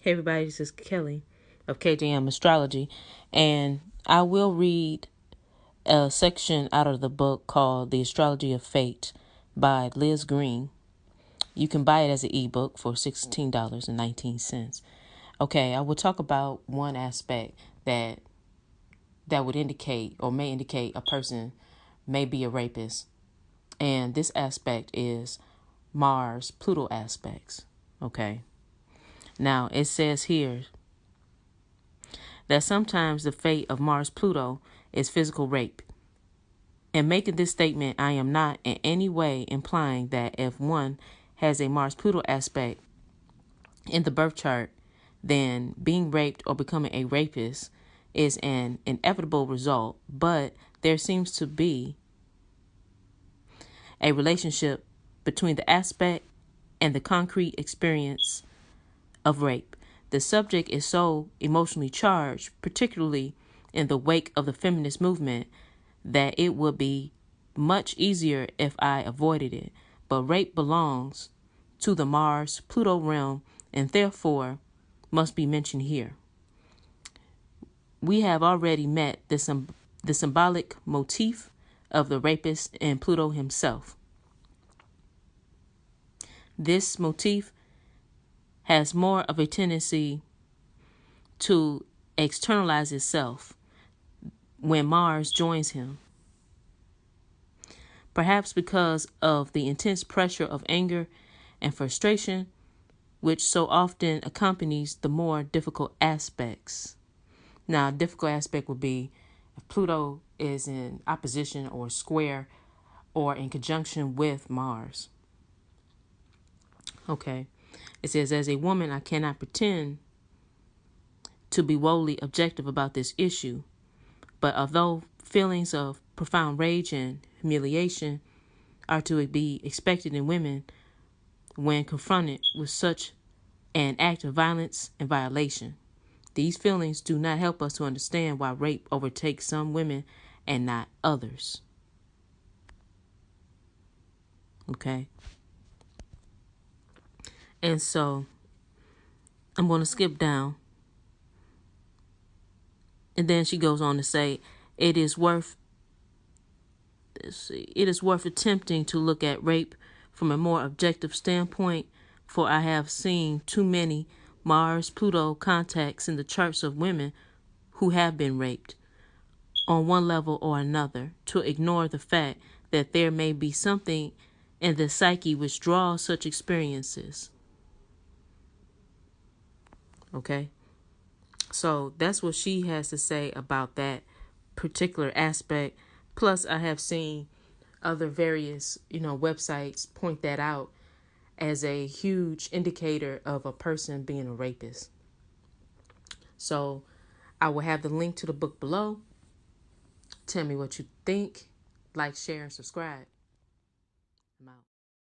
Hey everybody, this is Kelly of KJM Astrology, and I will read a section out of the book called The Astrology of Fate by Liz Green. You can buy it as an ebook for $16.19. Okay, I will talk about one aspect that would indicate or may indicate a person may be a rapist, and this aspect is Mars-Pluto aspects. Okay. Now, it says here that sometimes the fate of Mars-Pluto is physical rape. In making this statement, I am not in any way implying that if one has a Mars-Pluto aspect in the birth chart, then being raped or becoming a rapist is an inevitable result, but there seems to be a relationship between the aspect and the concrete experience of rape. The subject is so emotionally charged, particularly in the wake of the feminist movement, that it would be much easier if I avoided it. But rape belongs to the Mars-Pluto realm and therefore must be mentioned here. We have already met the symbolic motif of the rapist and Pluto himself. This motif has more of a tendency to externalize itself when Mars joins him. Perhaps because of the intense pressure of anger and frustration, which so often accompanies the more difficult aspects. Now, a difficult aspect would be if Pluto is in opposition or square or in conjunction with Mars. Okay. It says, as a woman, I cannot pretend to be wholly objective about this issue, but although feelings of profound rage and humiliation are to be expected in women when confronted with such an act of violence and violation, these feelings do not help us to understand why rape overtakes some women and not others. Okay? And so I'm going to skip down. And then she goes on to say, it is worth attempting to look at rape from a more objective standpoint, for I have seen too many Mars-Pluto contacts in the charts of women who have been raped on one level or another to ignore the fact that there may be something in the psyche which draws such experiences. Okay? So that's what she has to say about that particular aspect. Plus, I have seen other various, websites point that out as a huge indicator of a person being a rapist. So I will have the link to the book below. Tell me what you think. Like, share, and subscribe. I'm out.